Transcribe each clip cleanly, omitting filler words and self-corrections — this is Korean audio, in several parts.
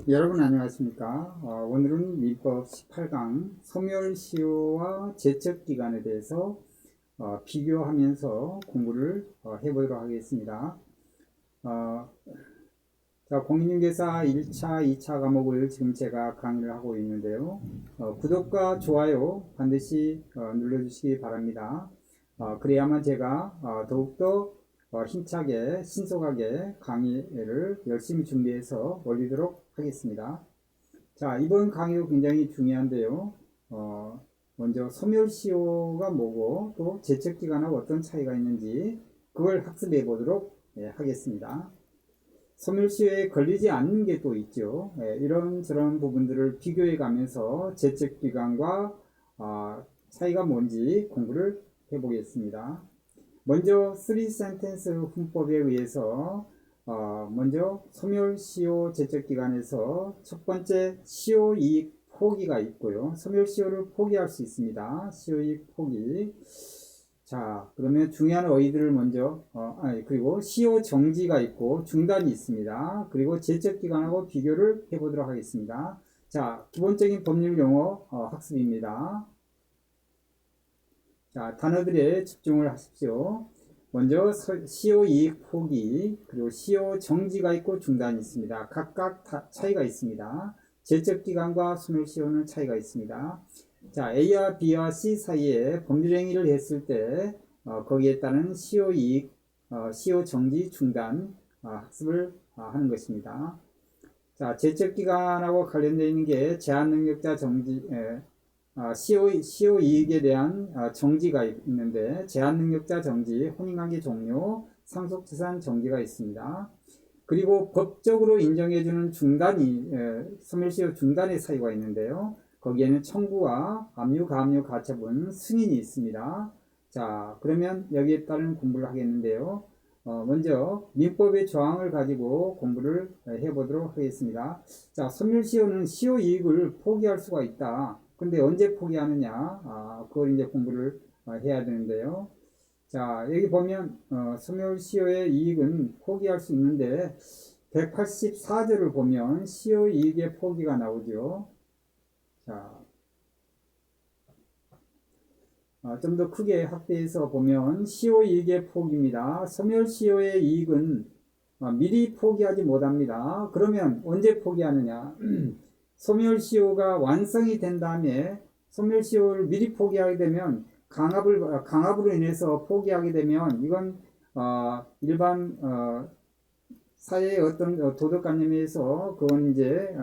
여러분 안녕하십니까? 오늘은 민법 18강 소멸시효와 제척기간에 대해서 비교하면서 공부를 해보도록 하겠습니다. 어, 자, 공인중개사 1차, 2차 과목을 지금 제가 강의를 하고 있는데요. 구독과 좋아요 반드시 눌러주시기 바랍니다. 그래야만 제가 더욱더 힘차게 신속하게 강의를 열심히 준비해서 올리도록 하겠습니다. 자, 이번 강의도 굉장히 중요한데요. 먼저 소멸시효가 뭐고 또 제척기간하고 어떤 차이가 있는지 그걸 학습해 보도록 하겠습니다. 소멸시효에 걸리지 않는 게 또 있죠. 이런저런 부분들을 비교해 가면서 제척기간과 차이가 뭔지 공부를 해보겠습니다. 먼저 3센텐스 훈법에 의해서 먼저 소멸시효 제척기간에서 첫 번째 시효이익 포기가 있고요. 소멸시효를 포기할 수 있습니다. 시효이익 포기. 자, 그러면 중요한 어휘들을 먼저 그리고 시효 정지가 있고 중단이 있습니다. 그리고 제척기간하고 비교를 해보도록 하겠습니다. 자, 기본적인 법률 용어 학습입니다. 자, 단어들에 집중을 하십시오. 먼저 시효이익 포기, 그리고 시효 정지가 있고 중단이 있습니다. 각각 차이가 있습니다. 제척기간과 소멸시효는 차이가 있습니다. 자, A와 B와 C 사이에 법률행위를 했을 때 거기에 따른 시효이익, 시효 정지, 중단 학습을 하는 것입니다. 자, 제척기간하고 관련되어 있는 게 제한능력자 정지, 시효이익에 대한 정지가 있는데 제한능력자 정지, 혼인관계 종료, 상속재산 정지가 있습니다. 그리고 법적으로 인정해주는 중단이 소멸시효 중단의 사유가 있는데요. 거기에는 청구와 압류, 가압류, 가처분, 승인이 있습니다. 자, 그러면 여기에 따른 공부를 하겠는데요. 먼저 민법의 조항을 가지고 공부를 해보도록 하겠습니다. 자, 소멸시효는 시효이익을 포기할 수가 있다. 근데 언제 포기하느냐? 그걸 이제 공부를 해야 되는데요. 자, 여기 보면 소멸시효의 이익은 포기할 수 있는데 184조를 보면 시효이익의 포기가 나오죠. 자, 좀 더 크게 확대해서 보면 시효이익의 포기입니다. 소멸시효의 이익은 미리 포기하지 못합니다. 그러면 언제 포기하느냐? 소멸시효가 완성이 된 다음에 소멸시효를 미리 포기하게 되면 강압으로 인해서 포기하게 되면 이건 일반 사회의 어떤 도덕관념에 의해서 그건 이제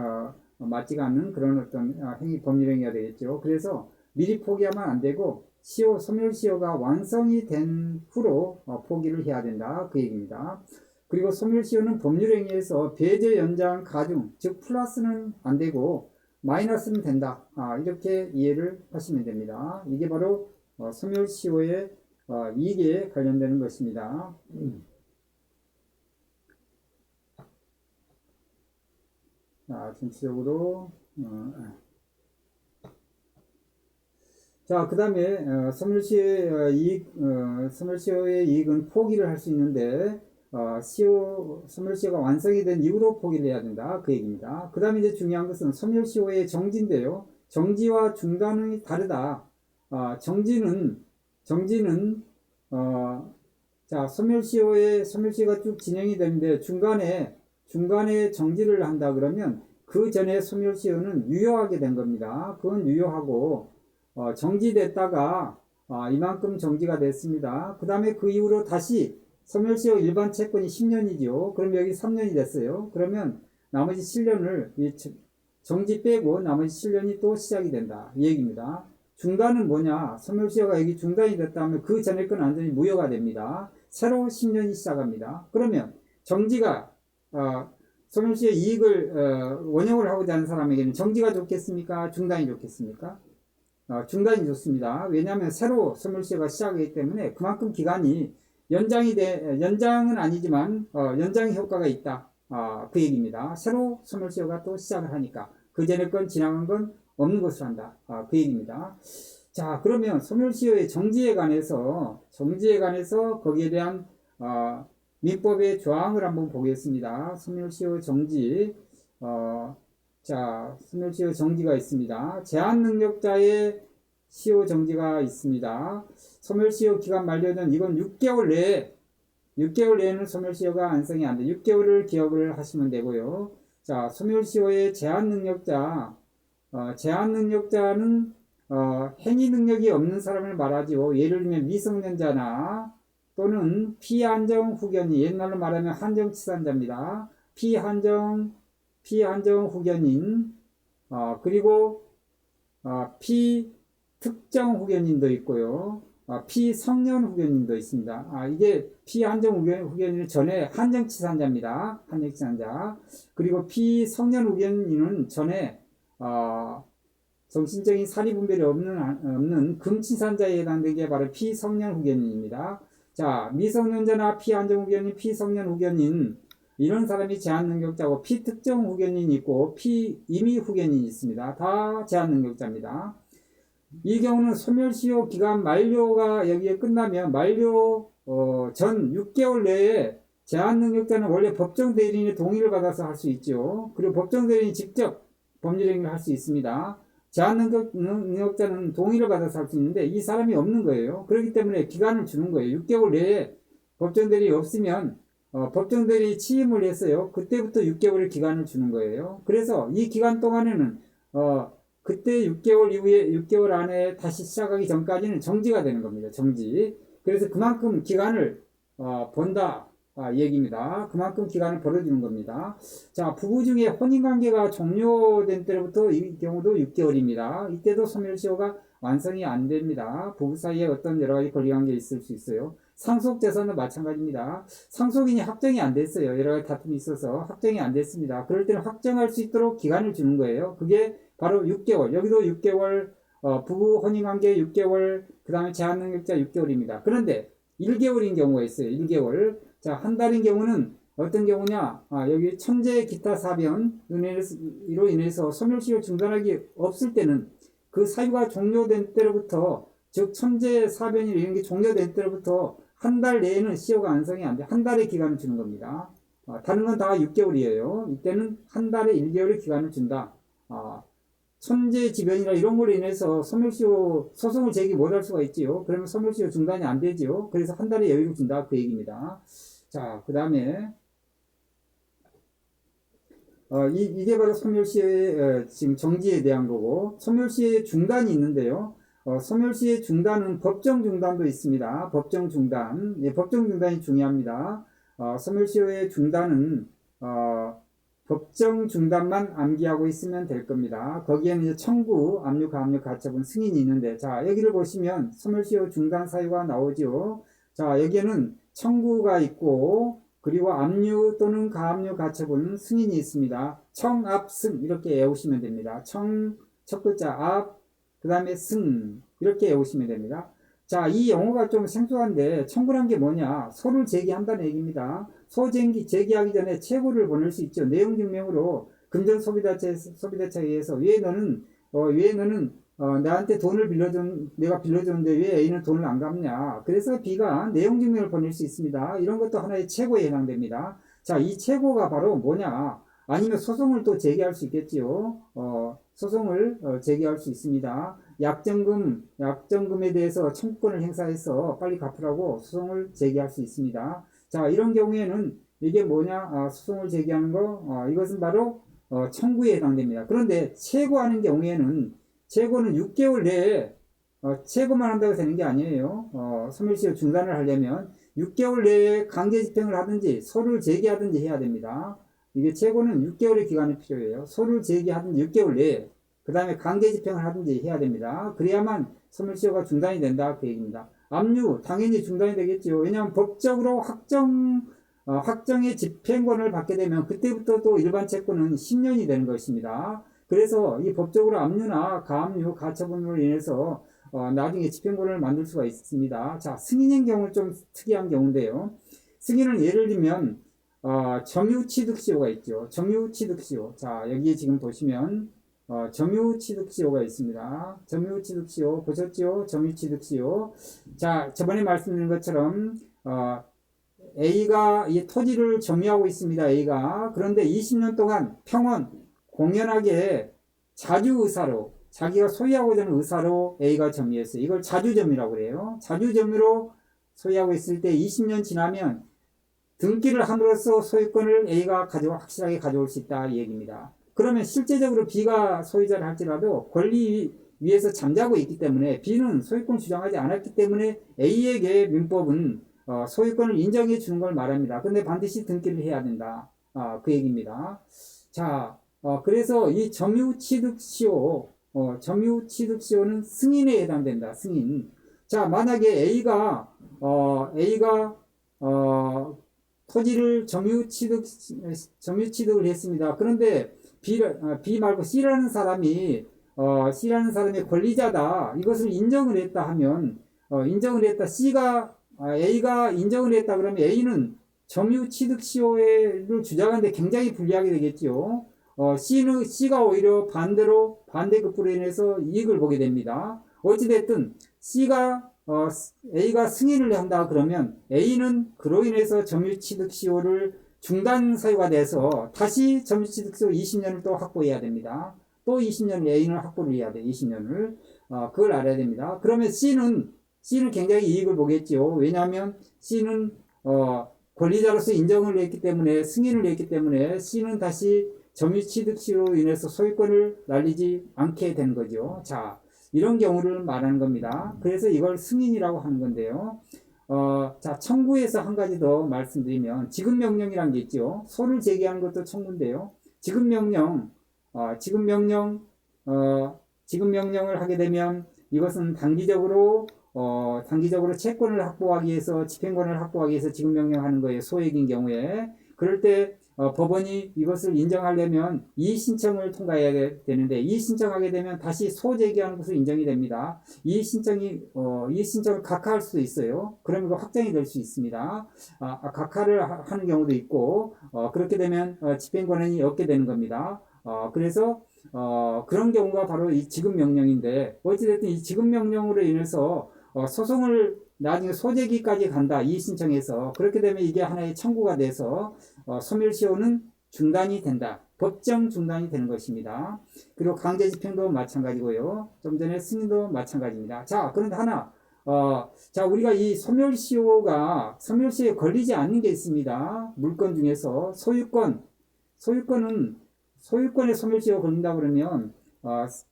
맞지가 않는 그런 어떤 법률 행위가 되겠죠. 그래서 미리 포기하면 안 되고 소멸시효가 완성이 된 후로 포기를 해야 된다 그 얘기입니다. 그리고 소멸시효는 법률행위에서 배제, 연장, 가중, 즉 플러스는 안 되고 마이너스는 된다. 이렇게 이해를 하시면 됩니다. 이게 바로 소멸시효의 이익에 관련되는 것입니다. 자, 전체적으로 자, 그 다음에 소멸시효의 이익은 포기를 할 수 있는데 소멸시효가 완성이 된 이후로 포기를 해야 된다 그 얘기입니다. 그 다음에 이제 중요한 것은 소멸시효의 정지인데요. 정지와 중단이 다르다. 정지는 자, 소멸시효가 쭉 진행이 되는데 중간에 정지를 한다 그러면 그 전에 소멸시효는 유효하게 된 겁니다. 그건 유효하고 정지됐다가 이만큼 정지가 됐습니다. 그 다음에 그 이후로 다시 소멸시효 일반 채권이 10년이죠. 그럼 여기 3년이 됐어요. 그러면 나머지 7년을 정지 빼고 나머지 7년이 또 시작이 된다. 이 얘기입니다. 중단은 뭐냐? 소멸시효가 여기 중단이 됐다 하면 그 전에 건 완전히 무효가 됩니다. 새로 10년이 시작합니다. 그러면 정지가 소멸시효 이익을 원형을 하고자 하는 사람에게는 정지가 좋겠습니까? 중단이 좋겠습니까? 중단이 좋습니다. 왜냐하면 새로 소멸시효가 시작하기 때문에 그만큼 기간이 연장은 아니지만 연장 효과가 있다. 그 얘기입니다. 새로 소멸시효가 또 시작을 하니까 그 전에 건 지나간 건 없는 것으로 한다. 그 얘기입니다. 자, 그러면 소멸시효의 정지에 관해서 거기에 대한 민법의 조항을 한번 보겠습니다. 소멸시효 정지 자, 소멸시효 정지가 있습니다. 제한 능력자의 시효 정지가 있습니다. 소멸시효 기간 만료는 이건 6개월 내에는 소멸시효가 안성이 안 돼. 6개월을 기억을 하시면 되고요. 자, 소멸시효의 제한 능력자는 행위 능력이 없는 사람을 말하지요. 예를 들면 미성년자나 또는 피한정 후견인, 옛날로 말하면 한정치산자입니다. 피한정 후견인, 그리고 피특정 후견인도 있고요. 피성년 후견인도 있습니다. 이게 피한정 후견인은 전에 한정치산자입니다. 한정치산자. 그리고 피성년 후견인은 전에 정신적인 사리분별이 없는 금치산자에 해당되는 게 바로 피성년 후견인입니다. 자, 미성년자나 피한정 후견인, 피성년 후견인, 이런 사람이 제한 능력자고, 피특정 후견인이 있고, 피임의 후견인이 있습니다. 다 제한 능력자입니다. 이 경우는 소멸시효 기간 만료가 여기에 끝나면 만료 전 6개월 내에 제한 능력자는 원래 법정 대리인의 동의를 받아서 할 수 있죠. 그리고 법정 대리인이 직접 법률 행위를 할 수 있습니다. 제한 능력자는 동의를 받아서 할 수 있는데 이 사람이 없는 거예요. 그렇기 때문에 기간을 주는 거예요. 6개월 내에 법정 대리인이 없으면 법정 대리인이 취임을 했어요. 그때부터 6개월의 기간을 주는 거예요. 그래서 이 기간 동안에는 그때 6개월 이후에 6개월 안에 다시 시작하기 전까지는 정지가 되는 겁니다. 정지. 그래서 그만큼 기간을 번다 얘기입니다. 그만큼 기간을 벌어주는 겁니다. 자, 부부 중에 혼인관계가 종료된 때로부터 이 경우도 6개월입니다. 이때도 소멸시효가 완성이 안 됩니다. 부부 사이에 어떤 여러 가지 권리관계 있을 수 있어요. 상속재산도 마찬가지입니다. 상속인이 확정이 안 됐어요. 여러 가지 다툼이 있어서 확정이 안 됐습니다. 그럴 때는 확정할 수 있도록 기간을 주는 거예요. 그게 바로 6개월. 여기도 6개월, 부부 혼인관계 6개월, 그 다음에 제한능력자 6개월입니다. 그런데 1개월인 경우가 있어요. 1개월. 자, 한 달인 경우는 어떤 경우냐? 여기 천재 기타 사변으로 인해서 소멸시효 중단하기 없을 때는 그 사유가 종료된 때로부터, 즉 천재 사변이 이런 게 종료된 때로부터 한 달 내에는 시효가 완성이 안 돼. 한 달의 기간을 주는 겁니다. 다른 건 다 6개월이에요. 이때는 한 달에 1개월의 기간을 준다. 천재지변이나 이런 걸로 인해서 소멸시효 소송을 제기 못할 수가 있지요. 그러면 소멸시효 중단이 안 되지요. 그래서 한 달의 여유를 준다. 그 얘기입니다. 자, 그 다음에 이게 바로 소멸시효의 지금 정지에 대한 거고, 소멸시효의 중단이 있는데요. 소멸시효의 중단은 법정 중단도 있습니다. 법정 중단. 예, 법정 중단이 중요합니다. 소멸시효의 중단은 법정 중단만 암기하고 있으면 될 겁니다. 거기에는 이제 청구, 압류, 가압류, 가처분, 승인이 있는데, 자, 여기를 보시면 소멸시효 중단 사유가 나오죠. 자, 여기에는 청구가 있고, 그리고 압류 또는 가압류, 가처분, 승인이 있습니다. 청, 압, 승 이렇게 외우시면 됩니다. 청, 첫 글자 압, 그 다음에 승 이렇게 외우시면 됩니다. 자, 이 용어가 좀 생소한데 청구란 게 뭐냐? 소를 제기한다는 얘기입니다. 소 제기하기 전에 채고를 보낼 수 있죠. 내용 증명으로 금전 소비대차에 의해서 왜 너는 나한테 돈을 내가 빌려줬는데 왜 A는 돈을 안 갚냐? 그래서 B가 내용 증명을 보낼 수 있습니다. 이런 것도 하나의 채고에 해당됩니다. 자, 이 채고가 바로 뭐냐? 아니면 소송을 또 제기할 수 있겠지요. 소송을 제기할 수 있습니다. 약정금에 대해서 청구권을 행사해서 빨리 갚으라고 소송을 제기할 수 있습니다. 자, 이런 경우에는 이게 뭐냐? 소송을 제기하는 거, 이것은 바로 청구에 해당됩니다. 그런데 채고하는 경우에는 채고는 6개월 내에 채고만 한다고 되는 게 아니에요. 소멸시효 중단을 하려면 6개월 내에 강제 집행을 하든지 소를 제기하든지 해야 됩니다. 이게 채고는 6개월의 기간이 필요해요. 소를 제기하든지 6개월 내에, 그 다음에 강제 집행을 하든지 해야 됩니다. 그래야만 소멸시효가 중단이 된다. 그 얘기입니다. 압류, 당연히 중단이 되겠죠. 왜냐하면 법적으로 확정의 집행권을 받게 되면 그때부터 또 일반 채권은 10년이 되는 것입니다. 그래서 이 법적으로 압류나 가압류, 가처분으로 인해서 나중에 집행권을 만들 수가 있습니다. 자, 승인인 경우는 좀 특이한 경우인데요. 승인은 예를 들면 점유취득시효가 있죠. 점유취득시효. 자, 여기 지금 보시면 점유취득시효가 있습니다. 점유취득시효 보셨죠? 점유취득시효. 자, 저번에 말씀드린 것처럼 A가 이 토지를 점유하고 있습니다. A가. 그런데 20년 동안 평원 공연하게 자주의사로 자기가 소유하고자 하는 의사로 A가 점유했어요. 이걸 자주점유라고 그래요. 자주점유로 소유하고 있을 때 20년 지나면 등기를 함으로써 소유권을 A가 확실하게 가져올 수 있다 이 얘기입니다. 그러면 실제적으로 B가 소유자를 할지라도 권리 위에서 잠자고 있기 때문에 B는 소유권 주장하지 않았기 때문에 A에게 민법은 소유권을 인정해 주는 걸 말합니다. 근데 반드시 등기를 해야 된다. 그 얘기입니다. 자, 그래서 이 점유취득시효는 승인에 해당된다. 승인. 자, 만약에 A가 토지를 점유취득을 했습니다. 그런데 B 말고 C라는 사람이 권리자다. 이것을 인정을 했다 하면, A가 인정을 했다 그러면 A는 점유취득시효를 주장하는데 굉장히 불리하게 되겠죠. C가 오히려 반대급부로 인해서 이익을 보게 됩니다. 어찌됐든, A가 승인을 한다 그러면 A는 그로 인해서 점유취득시효를 중단 사유가 돼서 다시 점유취득시효 20년을 또 확보해야 됩니다. 또 20년을 A는 확보를 해야 돼. 20년을. 그걸 알아야 됩니다. 그러면 C는 굉장히 이익을 보겠죠. 왜냐하면 C는 권리자로서 인정을 했기 때문에 승인을 했기 때문에 C는 다시 점유취득시효로 인해서 소유권을 날리지 않게 되는 거죠. 자, 이런 경우를 말하는 겁니다. 그래서 이걸 승인이라고 하는 건데요. 자, 청구에서 한 가지 더 말씀드리면 지급명령이라는 게 있죠. 소를 제기하는 것도 청구인데요. 지급명령을 하게 되면 이것은 단기적으로 채권을 확보하기 위해서 집행권을 확보하기 위해서 지급명령하는 거예요. 소액인 경우에. 그럴 때 법원이 이것을 인정하려면 이의신청을 통과해야 되는데 이의신청하게 되면 다시 소제기하는 것으로 인정이 됩니다. 이의신청을 각하할 수도 있어요. 그러면 이거 확정이 될 수 있습니다. 각하를 하는 경우도 있고 그렇게 되면 집행권한이 얻게 되는 겁니다. 그래서 그런 경우가 바로 이 지급명령인데 어찌됐든 이 지급명령으로 인해서 소송을 나중에 소재기까지 간다. 이의신청해서. 그렇게 되면 이게 하나의 청구가 돼서 소멸시효는 중단이 된다. 법정 중단이 되는 것입니다. 그리고 강제집행도 마찬가지고요. 좀 전에 승인도 마찬가지입니다. 자, 그런데 하나 자, 우리가 이 소멸시효에 걸리지 않는 게 있습니다. 물건 중에서 소유권의 소멸시효가 걸린다 그러면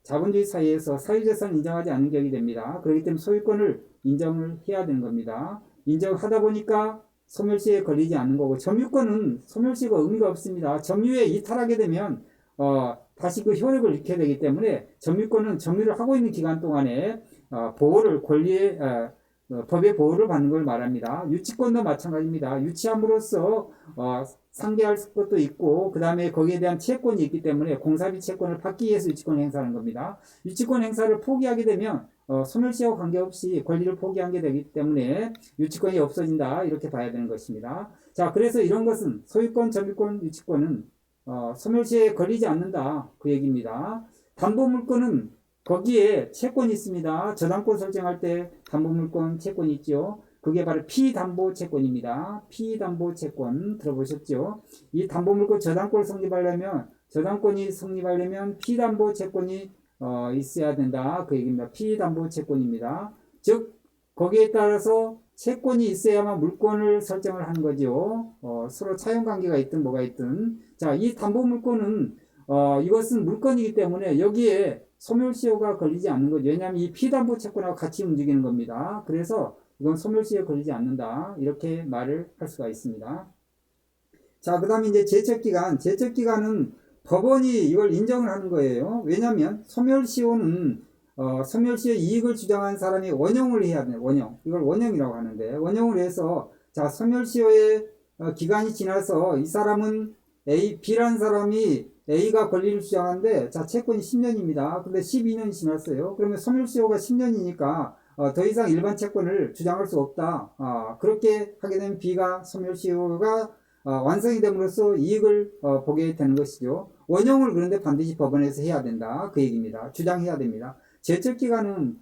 자본주의 사회에서 사유재산 인정하지 않는 격이 됩니다. 그렇기 때문에 소유권을 인정을 해야 되는 겁니다. 인정하다 보니까 소멸시효에 걸리지 않는 거고 점유권은 소멸시효가 의미가 없습니다. 점유에 이탈하게 되면 다시 그 효력을 잃게 되기 때문에 점유권은 점유를 하고 있는 기간 동안에 법의 보호를 받는 걸 말합니다. 유치권도 마찬가지입니다. 유치함으로써 상계할 것도 있고 그 다음에 거기에 대한 채권이 있기 때문에 공사비 채권을 받기 위해서 유치권 행사하는 겁니다. 유치권 행사를 포기하게 되면 소멸시효와 관계없이 권리를 포기하게 되기 때문에 유치권이 없어진다 이렇게 봐야 되는 것입니다. 자, 그래서 이런 것은 소유권, 점유권, 유치권은 소멸시효에 걸리지 않는다 그 얘기입니다. 담보물권은 거기에 채권이 있습니다. 저당권 설정할 때 담보물권 채권이 있죠. 그게 바로 피담보채권입니다. 피담보채권 들어보셨죠? 이 담보물권 저당권이 성립하려면 피담보채권이 있어야 된다. 그 얘기입니다. 피담보채권입니다. 즉 거기에 따라서 채권이 있어야만 물권을 설정을 하는 거죠. 서로 차용관계가 있든 뭐가 있든. 자, 이 담보물권은 이것은 물건이기 때문에 여기에 소멸시효가 걸리지 않는 거죠. 왜냐하면 이 피담보채권하고 같이 움직이는 겁니다. 그래서 이건 소멸시효에 걸리지 않는다. 이렇게 말을 할 수가 있습니다. 자, 그 다음에 이제 제척기간은 법원이 이걸 인정을 하는 거예요. 왜냐하면 소멸시효는 소멸시효 이익을 주장한 사람이 원형을 해야 돼요. 원형. 이걸 원형이라고 하는데 원형을 해서 자, 소멸시효의 기간이 지나서 이 사람은 B라는 사람이 A가 권리를 주장하는데 자, 채권이 10년입니다. 근데 12년이 지났어요. 그러면 소멸시효가 10년이니까 더 이상 일반 채권을 주장할 수 없다. 그렇게 하게 되면 B가 소멸시효가 완성이 됨으로써 이익을 보게 되는 것이죠. 원형을 그런데 반드시 법원에서 해야 된다. 그 얘기입니다. 주장해야 됩니다. 제척기간은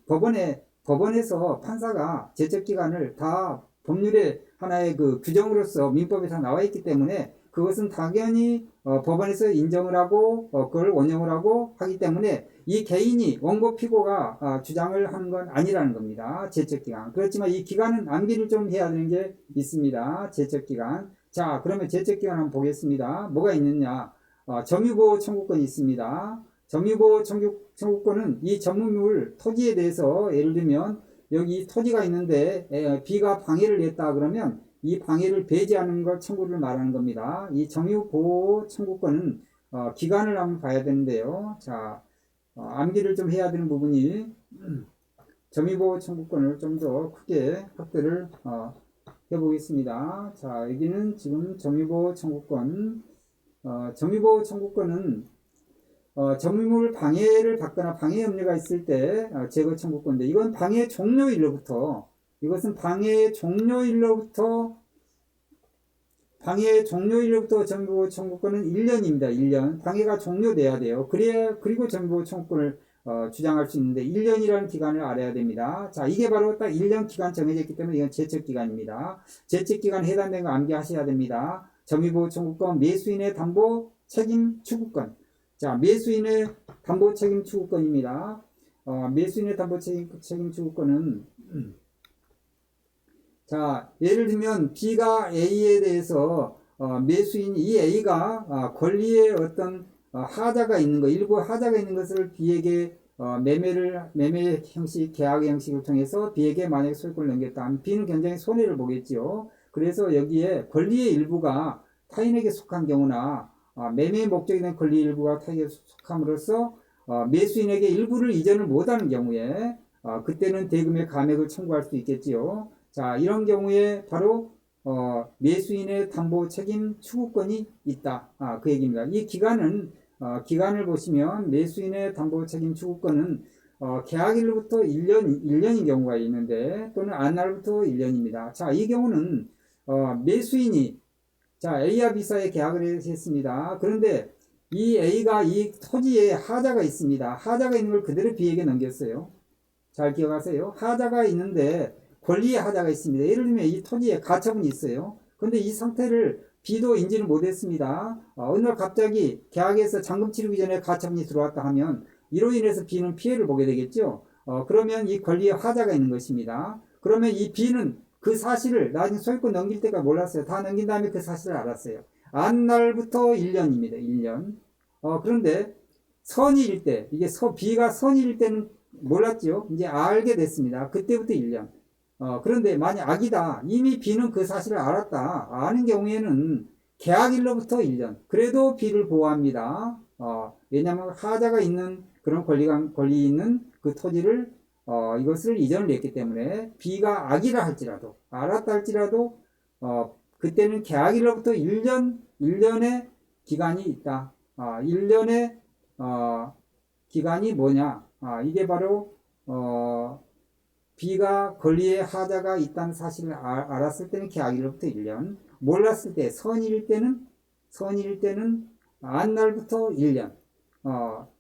법원에서 판사가 제척기간을 다 법률의 하나의 그 규정으로서 민법에서 나와 있기 때문에 그것은 당연히 법원에서 인정을 하고 그걸 원용을 하고 하기 때문에 이 개인이 원고 피고가 주장을 하는 건 아니라는 겁니다. 제척기간. 그렇지만 이 기간은 암기를 좀 해야 되는 게 있습니다. 제척기간. 자, 그러면 제척기간 한번 보겠습니다. 뭐가 있느냐. 점유보호 청구권이 있습니다. 점유보호 청구권은 이 전문물 토지에 대해서 예를 들면 여기 토지가 있는데 B가 방해를 냈다 그러면 이 방해를 배제하는 걸 청구를 말하는 겁니다. 이 점유보호 청구권은 기간을 한번 봐야 되는데요. 자, 암기를 좀 해야 되는 부분이 점유보호 청구권을 좀 더 크게 확대를 해보겠습니다. 자, 여기는 지금 점유보호 청구권. 점유보호 청구권은 점유물 방해를 받거나 방해 염려가 있을 때 제거 청구권인데 이건 방해 종료일로부터 이것은 방해 종료일로부터 점유보호 청구권은 1년입니다. 1년. 방해가 종료돼야 돼요. 그리고 점유보호 청구권을 주장할 수 있는데 1년이라는 기간을 알아야 됩니다. 자, 이게 바로 딱 1년 기간 정해져 있기 때문에 이건 제척기간입니다. 제척기간에 해당되는 거 암기하셔야 됩니다. 점유보호 청구권, 매수인의 담보 책임 추구권. 자, 매수인의 담보 책임 추구권입니다. 매수인의 담보 책임 추구권은 자, 예를 들면 B가 A에 대해서 매수인 이 A가 권리에 어떤 하자가 있는 거, 일부 하자가 있는 것을 B에게 매매 형식, 계약 형식을 통해서 B에게 만약에 소유권을 넘겼다 하면 B는 굉장히 손해를 보겠지요. 그래서 여기에 권리의 일부가 타인에게 속한 경우나 매매 목적이 된 권리 일부가 타인에게 속함으로써 매수인에게 일부를 이전을 못하는 경우에 그때는 대금의 감액을 청구할 수 있겠지요. 자, 이런 경우에 바로 매수인의 담보 책임 추구권이 있다. 그 얘기입니다. 이 기간은 기간을 보시면 매수인의 담보 책임 추구권은 계약일로부터 1년인 경우가 있는데 또는 안날부터 1년입니다. 자, 이 경우는 매수인이 자, A와 B 사이에 계약을 했습니다. 그런데 이 A가 이 토지에 하자가 있습니다. 하자가 있는 걸 그대로 B에게 넘겼어요. 잘 기억하세요. 하자가 있는데 권리의 하자가 있습니다. 예를 들면 이 토지에 가처분이 있어요. 근데 이 상태를 B도 인지를 못했습니다. 어느 날 갑자기 계약에서 잔금 치르기 전에 가처분이 들어왔다 하면 이로 인해서 B는 피해를 보게 되겠죠. 그러면 이 권리의 하자가 있는 것입니다. 그러면 이 B는 그 사실을 나중에 소유권 넘길 때까지 몰랐어요. 다 넘긴 다음에 그 사실을 알았어요. 안날부터 1년입니다. 1년. 그런데 선의일 때, 이게 B가 선의일 때는 몰랐죠. 이제 알게 됐습니다. 그때부터 1년. 그런데 만약 악이다. 이미 B는 그 사실을 알았다. 아는 경우에는 계약일로부터 1년. 그래도 B를 보호합니다. 왜냐하면 하자가 있는 그런 권리 있는 그 토지를 이것을 이전을 냈기 때문에 B가 악이라 할지라도 알았다 할지라도 그때는 계약일로부터 1년의 기간이 있다. 1년의 기간이 뭐냐? 이게 바로 B가 권리에 하자가 있다는 사실을 알았을 때는 계약일로부터 1년, 몰랐을 때 선의일 때는 안날부터 1년.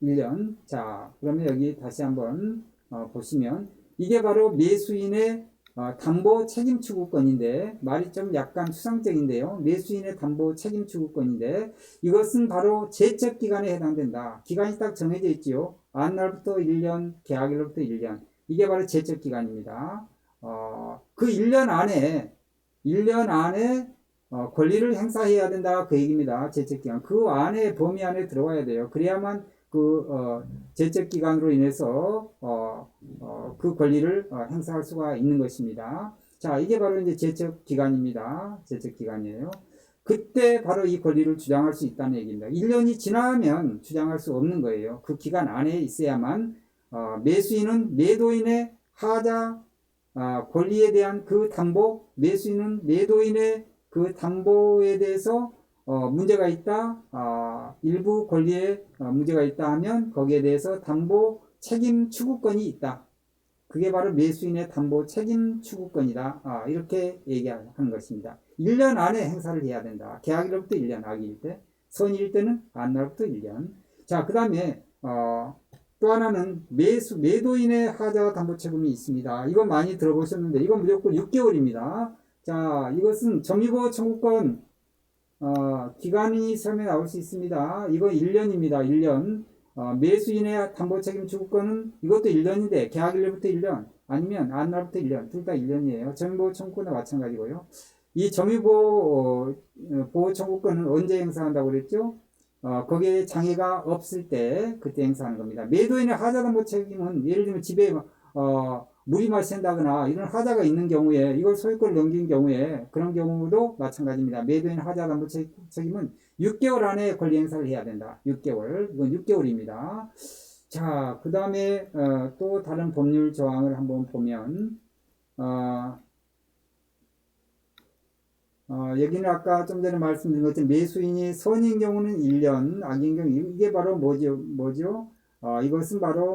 1년. 자, 그러면 여기 다시 한번 보시면 이게 바로 매수인의 담보 책임 추구권인데 말이 좀 약간 추상적인데요. 매수인의 담보 책임 추구권인데 이것은 바로 제척 기간에 해당된다. 기간이 딱 정해져 있지요. 안날부터 1년, 계약일로부터 1년. 이게 바로 제척 기간입니다. 그 1년 안에 권리를 행사해야 된다. 그 얘기입니다. 제척 기간. 그 안에 범위 안에 들어와야 돼요. 그래야만 제척 기간으로 인해서 그 권리를 행사할 수가 있는 것입니다. 자, 이게 바로 이제 제척 기간입니다. 제척 기간이에요. 그때 바로 이 권리를 주장할 수 있다는 얘기입니다. 1년이 지나면 주장할 수 없는 거예요. 그 기간 안에 있어야만 매수인은 매도인의 하자 권리에 대한 그 담보, 매수인은 매도인의 그 담보에 대해서 문제가 있다, 일부 권리에 문제가 있다 하면 거기에 대해서 담보 책임 추구권이 있다. 그게 바로 매수인의 담보 책임 추구권이다. 이렇게 얘기하는 것입니다. 1년 안에 행사를 해야 된다. 계약일로부터 1년, 악일 때, 선일 때는 안날부터 1년. 자, 그 다음에 또 하나는 매도인의 하자 담보 책임이 있습니다. 이건 많이 들어보셨는데 이건 무조건 6개월입니다. 자, 이것은 점유보호 청구권 기간이 시험에 나올 수 있습니다. 이거 1년입니다. 1년. 매수인의 담보책임 주구권은 이것도 1년인데 계약일로부터 1년 아니면 안날부터 1년 둘 다 1년이에요. 점유보호 청구권과 마찬가지고요. 이 점유보호 보호 청구권은 언제 행사한다고 그랬죠? 거기에 장애가 없을 때 그때 행사하는 겁니다. 매도인의 하자담보 책임은 예를 들면 집에 물이 마신다거나 이런 하자가 있는 경우에 이걸 소유권을 넘긴 경우에 그런 경우도 마찬가지입니다. 매도인 하자담보 책임은 6개월 안에 권리 행사를 해야 된다. 6개월. 이건 6개월입니다. 자, 그 다음에 또 다른 법률 조항을 한번 보면 여기는 아까 좀 전에 말씀드린 것처럼 매수인이 선인 경우는 1년, 악인 경우 이게 바로 뭐죠? 이것은 바로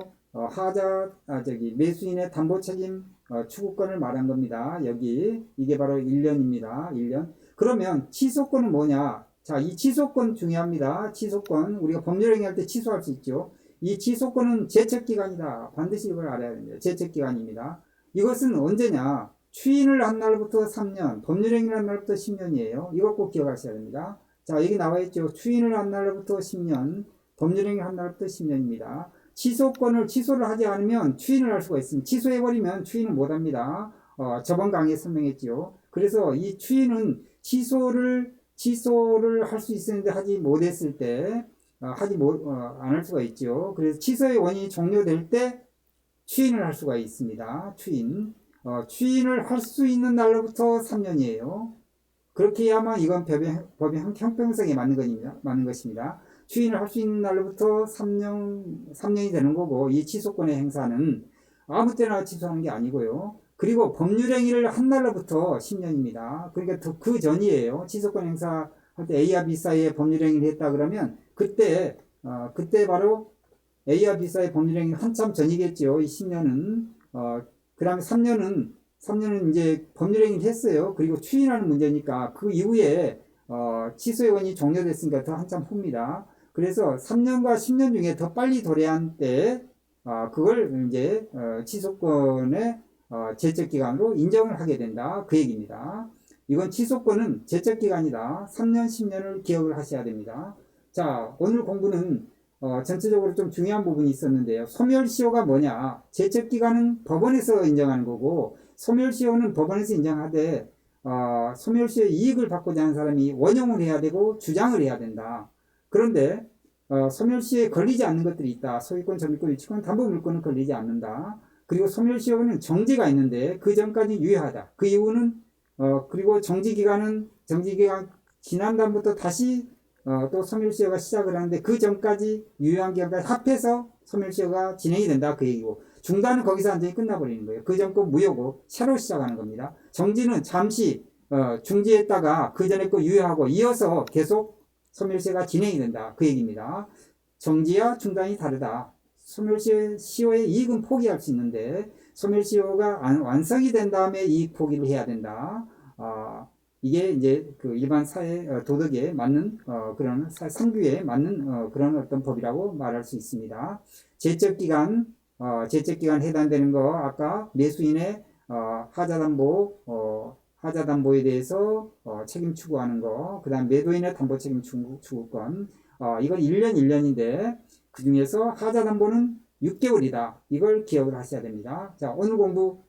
매수인의 담보 책임 추구권을 말한 겁니다. 여기 이게 바로 1년입니다. 1년. 그러면 취소권은 뭐냐? 자, 이 취소권 중요합니다. 취소권 우리가 법률행위할 때 취소할 수 있죠. 이 취소권은 제척기간이다. 반드시 이걸 알아야 됩니다. 제척기간입니다. 이것은 언제냐? 추인을 한 날부터 3년, 법률행위를 한 날부터 10년이에요. 이거 꼭 기억하셔야 됩니다. 자, 여기 나와 있죠. 추인을 한 날부터 10년, 법률행위 한 날부터 10년입니다. 취소를 하지 않으면 추인을 할 수가 있습니다. 취소해버리면 추인을 못합니다. 저번 강의에 설명했죠. 그래서 이 추인은 취소를 할 수 있었는데 하지 못했을 때 안 할 수가 있죠. 그래서 취소의 원인이 종료될 때 추인을 할 수가 있습니다. 추인을 할 수 있는 날로부터 3년이에요. 그렇게 해야만 이건 법의 형평성에 맞는 것입니다. 추인을 할 수 있는 날로부터 3년이 되는 거고, 이 취소권의 행사는 아무 때나 취소하는 게 아니고요. 그리고 법률행위를 한 날로부터 10년입니다. 그러니까 그 전이에요. 취소권 행사할 때 A와 B 사이에 법률행위를 했다 그러면, 그때 바로 A와 B 사이에 법률행위 한참 전이겠죠. 이 10년은. 그 다음에 3년은 이제 법률행위를 했어요. 그리고 추인하는 문제니까 그 이후에 취소의 원이 종료됐으니까 더 한참 후입니다. 그래서 3년과 10년 중에 더 빨리 도래한 때 그걸 이제 취소권의 제척기간으로 인정을 하게 된다. 그 얘기입니다. 이건 취소권은 제척기간이다. 3년, 10년을 기억을 하셔야 됩니다. 자, 오늘 공부는 전체적으로 좀 중요한 부분이 있었는데요. 소멸시효가 뭐냐? 제척기간은 법원에서 인정하는 거고, 소멸시효는 법원에서 인정하되, 소멸시효의 이익을 받고자 하는 사람이 원용을 해야 되고, 주장을 해야 된다. 그런데, 소멸시효에 걸리지 않는 것들이 있다. 소유권, 점유권, 유치권, 담보물권은 걸리지 않는다. 그리고 소멸시효는 정지가 있는데, 그 전까지 유효하다. 그 이유는, 그리고 정지기간 지난 다음부터 다시 또 소멸시효가 시작을 하는데 그 전까지 유효한 기간까지 합해서 소멸시효가 진행이 된다 그 얘기고, 중단은 거기서 완전히 끝나버리는 거예요. 그 전 거 무효고 새로 시작하는 겁니다. 정지는 잠시 중지했다가 그 전에 거 유효하고 이어서 계속 소멸시효가 진행이 된다 그 얘기입니다. 정지와 중단이 다르다. 소멸시효의 이익은 포기할 수 있는데 소멸시효가 완성이 된 다음에 이익 포기를 해야 된다. 이게 이제 그 일반 사회 도덕에 맞는 그런 상규에 맞는 그런 어떤 법이라고 말할 수 있습니다. 제척기간 해당되는 거 아까 매수인의 하자담보에 대해서 책임 추구하는 거, 그다음 매도인의 담보 책임 추구권, 이건 1년인데 그 중에서 하자담보는 6개월이다. 이걸 기억을 하셔야 됩니다. 자, 오늘 공부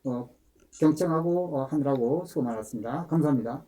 경청하고 하느라고 수고 많았습니다. 감사합니다.